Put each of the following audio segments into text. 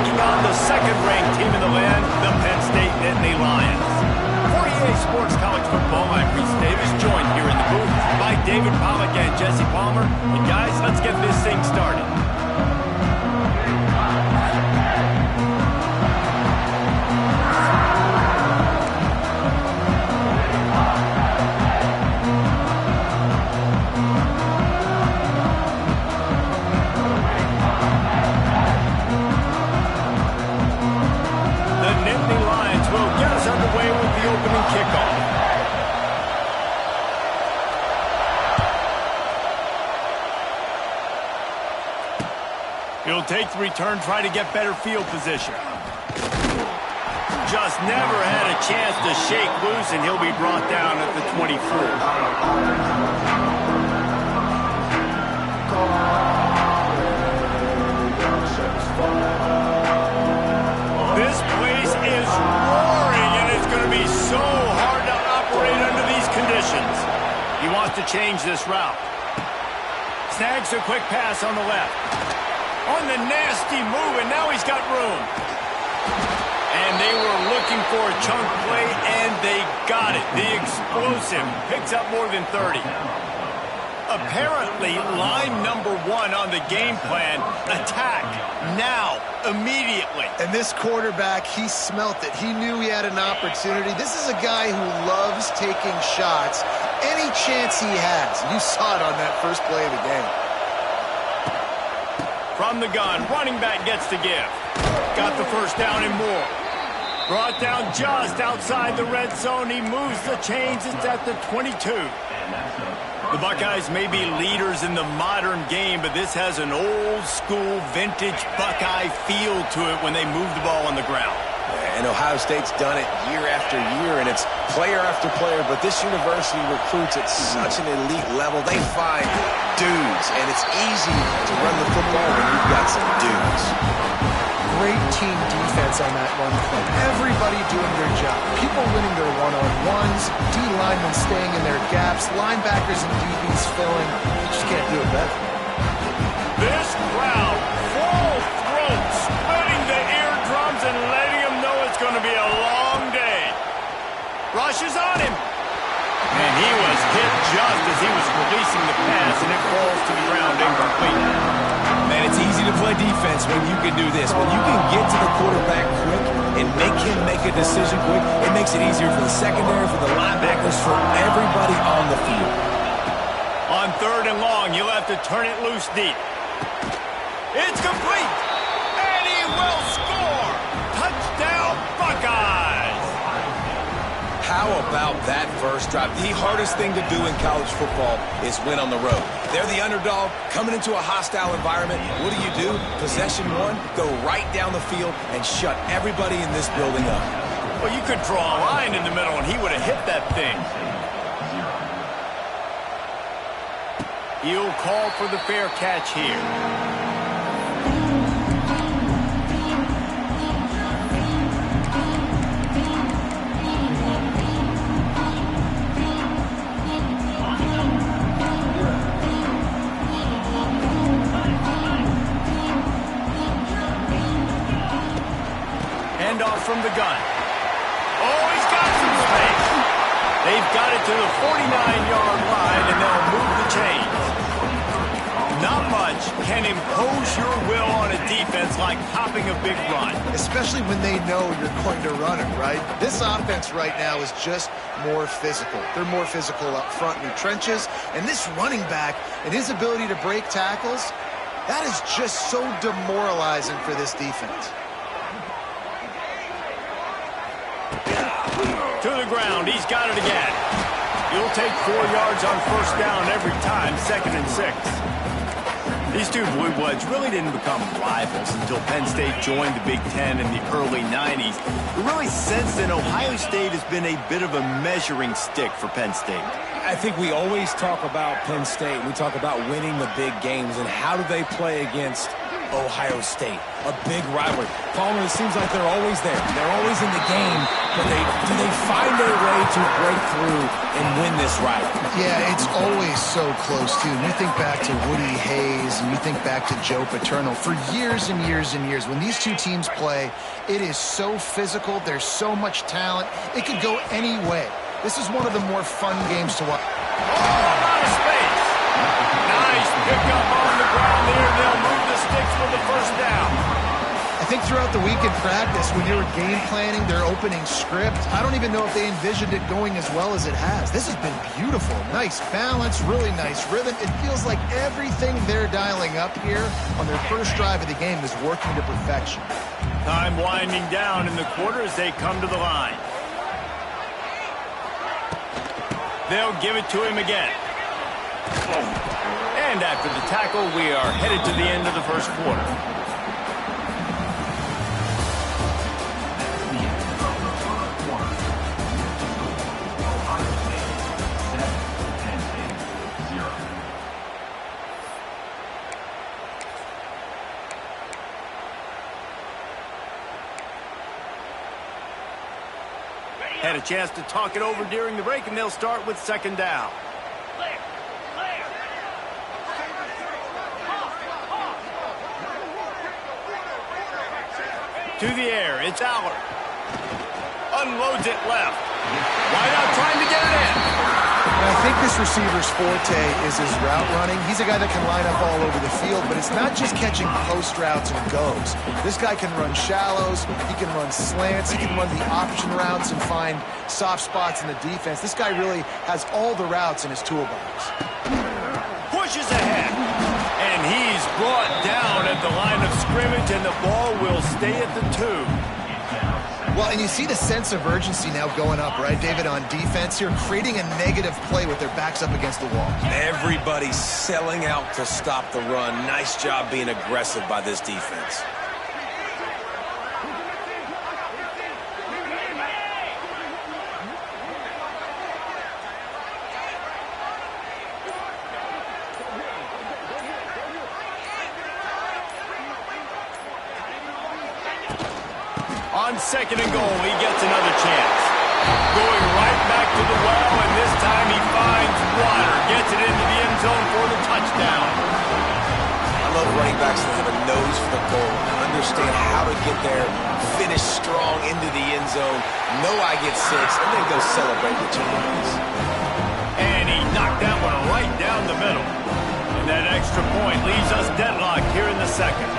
taking on the second-ranked team in the land, the Penn State Nittany Lions. For EA Sports College Football, I'm Reese Davis, joined here in the booth by David Pollack and Jesse Palmer. And guys, let's get this thing started. Underway with the opening kickoff. He'll take the return, try to get better field position. Just never had a chance to shake loose, and he'll be brought down at the 24. This place is roaring, and it's going to be so hard to operate under these conditions. He wants to change this route. Snags a quick pass on the left. On the nasty move, and now he's got room. And they were looking for a chunk play, and they got it. The explosive picks up more than 30. Apparently, line number 1 on the game plan, attack now, immediately. And this quarterback, he smelt it. He knew he had an opportunity. This is a guy who loves taking shots any chance he has. You saw it on that first play of the game. From the gun, running back gets to give. Got the first down and more. Brought down just outside the red zone. He moves the chains. It's at the 22. The Buckeyes may be leaders in the modern game, but this has an old-school, vintage Buckeye feel to it when they move the ball on the ground. And Ohio State's done it year after year, and it's player after player, but this university recruits at such an elite level. They find dudes, and it's easy to run the football when you've got some dudes. Great team defense on that run play. Everybody doing their job. People winning their one-on-ones, D linemen staying in their gaps, linebackers and DBs filling. You just can't do it better. This crowd, full throat, splitting the eardrums and letting them know it's going to be a long day. Rushes on him. And he was hit just as he was releasing the pass, and it falls to the ground incomplete. Man, it's easy to play defense when you can do this. When you can get to the quarterback quick and make him make a decision quick, it makes it easier for the secondary, for the linebackers, for everybody on the field. On 3rd and long, you'll have to turn it loose deep. It's complete, and he will score. Touchdown, Buckeyes. How about that first drive? The hardest thing to do in college football is win on the road. They're the underdog, coming into a hostile environment. What do? Possession 1, go right down the field and shut everybody in this building up. Well, you could draw a line in the middle, and he would have hit that thing. He'll call for the fair catch here. Handoff from the gun. Oh, he's got some space. They've got it to the 49-yard line, and they'll move the chains. Not much can impose your will on a defense like popping a big run. Especially when they know you're going to run it, right? This offense right now is just more physical. They're more physical up front in the trenches. And this running back and his ability to break tackles, that is just so demoralizing for this defense. To the ground, he's got it again. He'll take 4 yards on first down every time, 2nd and 6. These two Blue Bloods really didn't become rivals until Penn State joined the Big Ten in the early 90s. We really sensed that Ohio State has been a bit of a measuring stick for Penn State. I think we always talk about Penn State. We talk about winning the big games, and how do they play against Ohio State. A big rivalry. Palmer, it seems like they're always there. They're always in the game, but do they find a way to break through and win this rivalry? Yeah, it's always so close, too. And you think back to Woody Hayes, and you think back to Joe Paterno. For years and years and years, when these two teams play, it is so physical. There's so much talent. It could go any way. This is one of the more fun games to watch. Oh, out of space. Nice pickup on the ground there. They'll move the sticks for the first down. I think throughout the week in practice, when they were game planning their opening script, I don't even know if they envisioned it going as well as it has. This has been beautiful. Nice balance, really nice rhythm. It feels like everything they're dialing up here on their first drive of the game is working to perfection. Time winding down in the quarter as they come to the line. They'll give it to him again. And after the tackle, we are headed to the end of the first quarter. Had a chance to talk it over during the break, and they'll start with second down. To the air, it's Aller. Unloads it left. Wide out trying to get it in. And I think this receiver's forte is his route running. He's a guy that can line up all over the field, but it's not just catching post routes and goes. This guy can run shallows, he can run slants, he can run the option routes and find soft spots in the defense. This guy really has all the routes in his toolbox. Pushes ahead. And he's brought down at the line of scrimmage, and the ball will stay at the 2. Well, and you see the sense of urgency now going up, right, David, on defense here, creating a negative play with their backs up against the wall. Everybody's selling out to stop the run. Nice job being aggressive by this defense. On second and goal, he gets another chance. Going right back to the well, and this time he finds water. Gets it into the end zone for the touchdown. I love running backs that have a nose for the goal, understand how to get there, finish strong into the end zone, know I get 6, and then go celebrate with your buddies. And he knocked that one right down the middle. And that extra point leaves us deadlocked here in the second.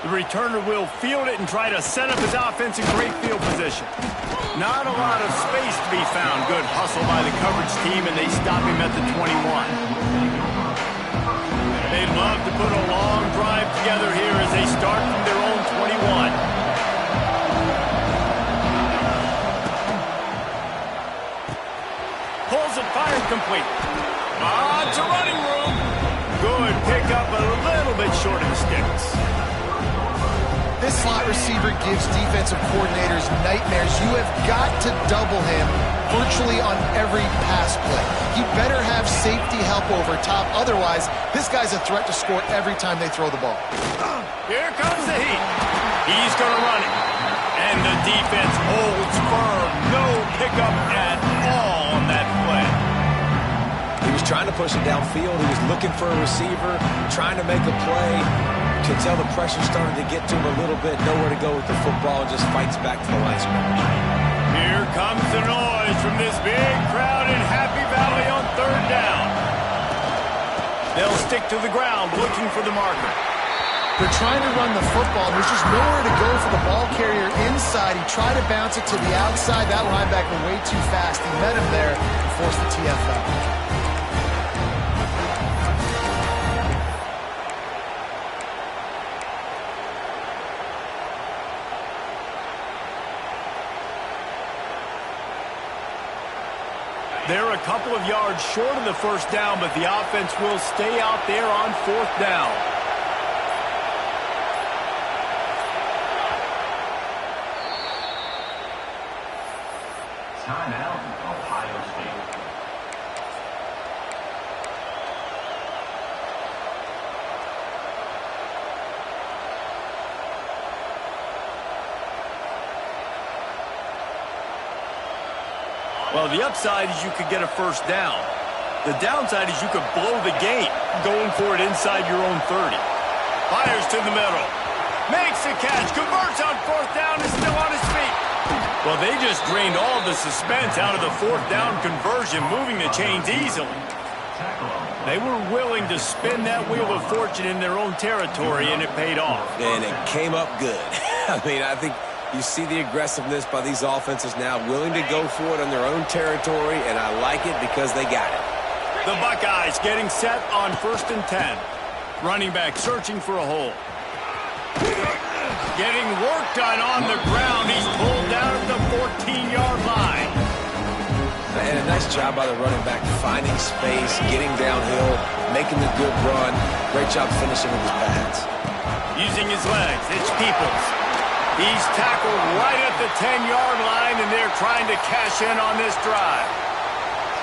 The returner will field it and try to set up his offense in great field position. Not a lot of space to be found. Good hustle by the coverage team, and they stop him at the 21. They'd love to put a long drive together here as they start from their own 21. Pulls it, fired complete. To running room. Good pickup, a little bit short of the sticks. This slot receiver gives defensive coordinators nightmares. You have got to double him virtually on every pass play. He better have safety help over top. Otherwise, this guy's a threat to score every time they throw the ball. Here comes the heat. He's going to run it. And the defense holds firm. No pickup at all on that play. He was trying to push it downfield. He was looking for a receiver, trying to make a play. You can tell the pressure started to get to him a little bit. Nowhere to go with the football, and just fights back to the line scrimmage. Here comes the noise from this big crowd in Happy Valley on third down. They'll stick to the ground looking for the marker. They're trying to run the football. There's just nowhere to go for the ball carrier inside. He tried to bounce it to the outside. That linebacker way too fast. He met him there and forced the TFL. They're a couple of yards short of the first down, but the offense will stay out there on fourth down. Timeout, Ohio State. Well, the upside is you could get a first down. The downside is you could blow the game going for it inside your own 30. Fires to the middle. Makes the catch. Converts on fourth down. Is still on his feet. Well, they just drained all the suspense out of the fourth down conversion, moving the chains easily. They were willing to spin that wheel of fortune in their own territory, and it paid off. And it came up good. I mean, I think you see the aggressiveness by these offenses now, willing to go for it on their own territory, and I like it because they got it. The Buckeyes getting set on 1st and 10. Running back searching for a hole. Getting work done on the ground. He's pulled down at the 14-yard line. And a nice job by the running back, finding space, getting downhill, making the good run. Great job finishing with his pads. Using his legs, it's Peoples. He's tackled right at the 10-yard line, and they're trying to cash in on this drive.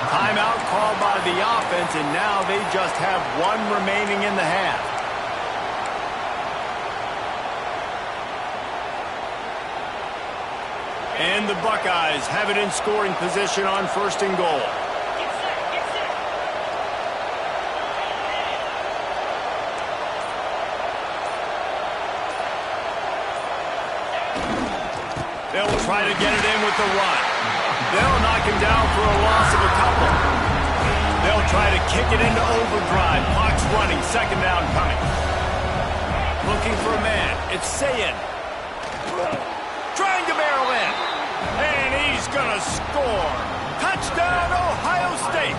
Timeout called by the offense, and now they just have one remaining in the half. And the Buckeyes have it in scoring position on 1st and goal. They'll try to get it in with the run. They'll knock him down for a loss of a couple. They'll try to kick it into overdrive. Clock's running. 2nd down coming. Looking for a man. It's Ncaa. Trying to barrel in. And he's going to score. Touchdown, Ohio State.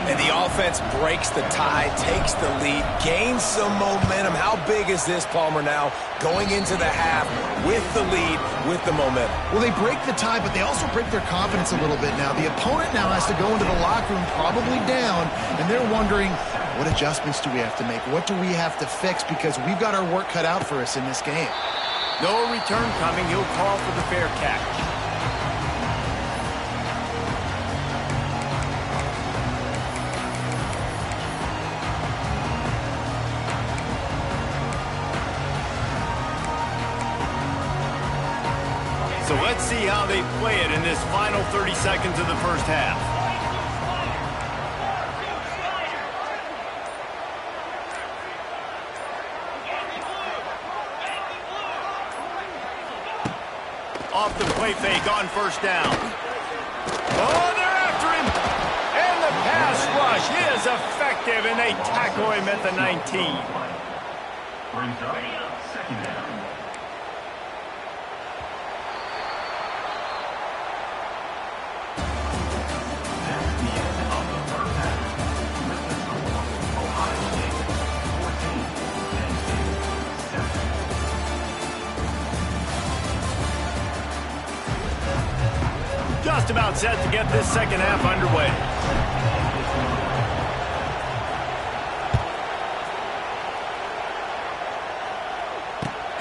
And the offense breaks the tie, takes the lead, gains some momentum. How big is this, Palmer, now? Going into the half with the lead, with the momentum. Well, they break the tie, but they also break their confidence a little bit now. The opponent now has to go into the locker room probably down, and they're wondering, what adjustments do we have to make? What do we have to fix? Because we've got our work cut out for us in this game. No return coming. He'll call for the fair catch. So let's see how they play it in this final 30 seconds of the first half. Off the play fake on 1st down. Oh, they're after him. And the pass rush is effective, and they tackle him at the 19. Brings up 2nd down. That's the end of the first half. With the score, Ohio State 14, Ncaa 7. Just about set to get this second half underway.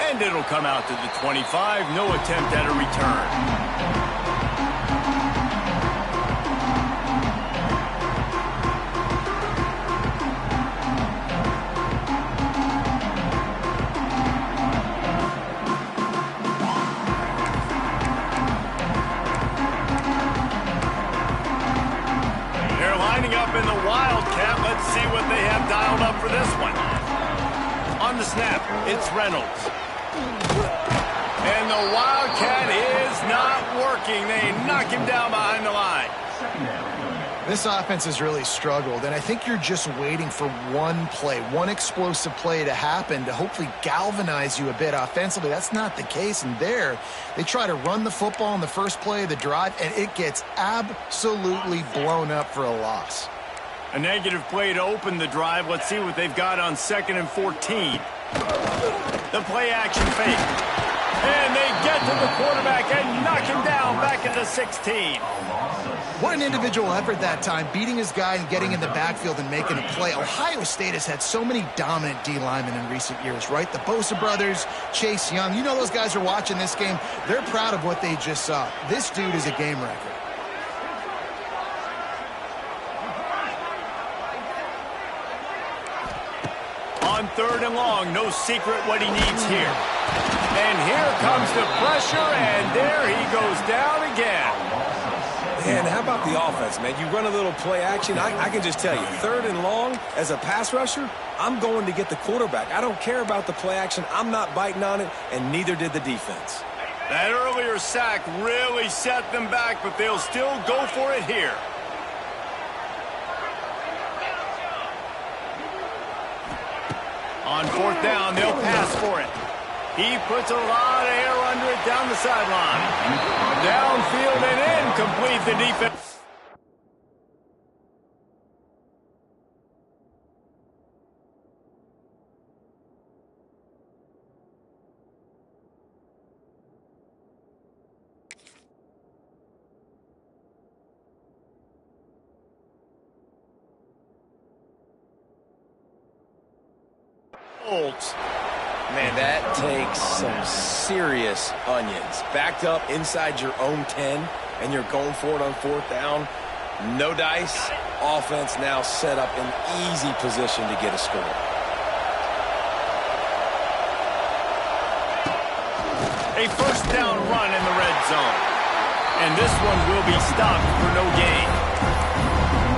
And it'll come out to the 25. No attempt at a return. In the Wildcat, let's see what they have dialed up for this one. On the snap, it's Reynolds. And the Wildcat is not working. They knock him down behind the line. This offense has really struggled, and I think you're just waiting for one play, one explosive play to happen to hopefully galvanize you a bit offensively. That's not the case, and there they try to run the football in the first play of the drive, and it gets absolutely blown up for a loss. A negative play to open the drive. Let's see what they've got on 2nd and 14. The play action fake. And they get to the quarterback and knock him down back at the 16. What an individual effort that time, beating his guy and getting in the backfield and making a play. Ohio State has had so many dominant D linemen in recent years, right? The Bosa brothers, Chase Young. You know those guys are watching this game. They're proud of what they just saw. This dude is a game wrecker. On 3rd and long, no secret what he needs here. And here comes the pressure, and there he goes down again. Man, how about the offense, man? You run a little play action. I can just tell you, 3rd and long, as a pass rusher, I'm going to get the quarterback. I don't care about the play action. I'm not biting on it, and neither did the defense. That earlier sack really set them back, but they'll still go for it here. On 4th down, they'll pass for it. He puts a lot of air under it down the sideline. Downfield and incomplete, the defense. Man, that takes some serious onions. Backed up inside your own 10, and you're going for it on 4th down. No dice. Offense now set up in easy position to get a score. A 1st down run in the red zone. And this one will be stopped for no gain.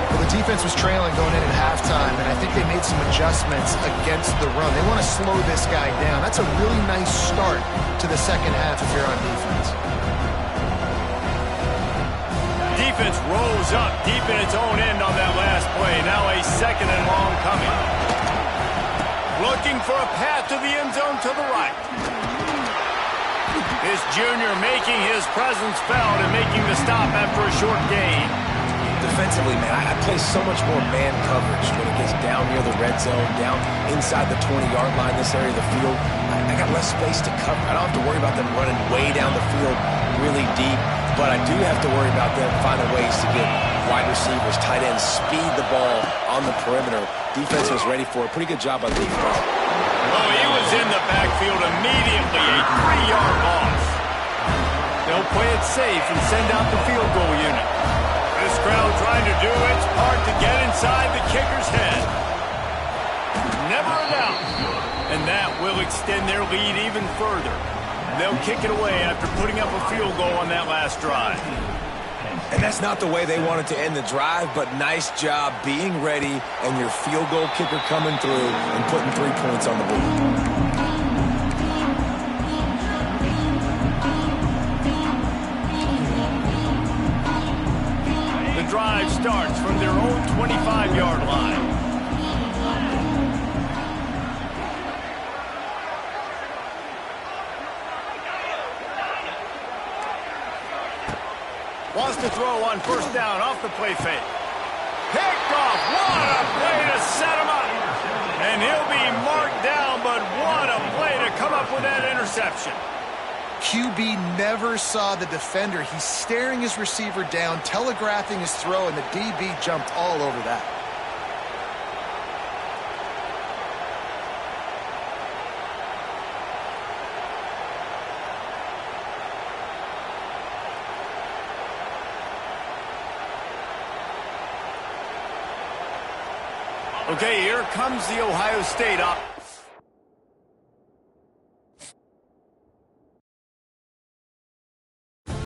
Well, the defense was trailing going in at halftime, and I think they made some adjustments against the run. They want to slow this guy down. That's a really nice start to the second half if you're on defense. Defense rose up deep in its own end on that last play. Now a 2nd and long coming. Looking for a path to the end zone to the right. This junior making his presence felt and making the stop after a short gain. Defensively, man, I play so much more man coverage when it gets down near the red zone, down inside the 20-yard line, this area of the field. I got less space to cover. I don't have to worry about them running way down the field really deep, but I do have to worry about them finding ways to get wide receivers, tight ends, speed the ball on the perimeter. Defense was ready for it. Pretty good job by the defense. Oh, he was in the backfield immediately, a 3-yard loss. They'll play it safe and send out the field goal unit. This crowd trying to do its part to get inside the kicker's head. Never a doubt. And that will extend their lead even further. They'll kick it away after putting up a field goal on that last drive. And that's not the way they wanted to end the drive, but nice job being ready and your field goal kicker coming through and putting 3 points on the board. Drive starts from their own 25-yard line. Wants to throw on 1st down off the play fake. Picked off. What a play to set him up. And he'll be marked down, but what a play to come up with that interception. QB never saw the defender. He's staring his receiver down, telegraphing his throw, and the DB jumped all over that. Okay, here comes the Ohio State up.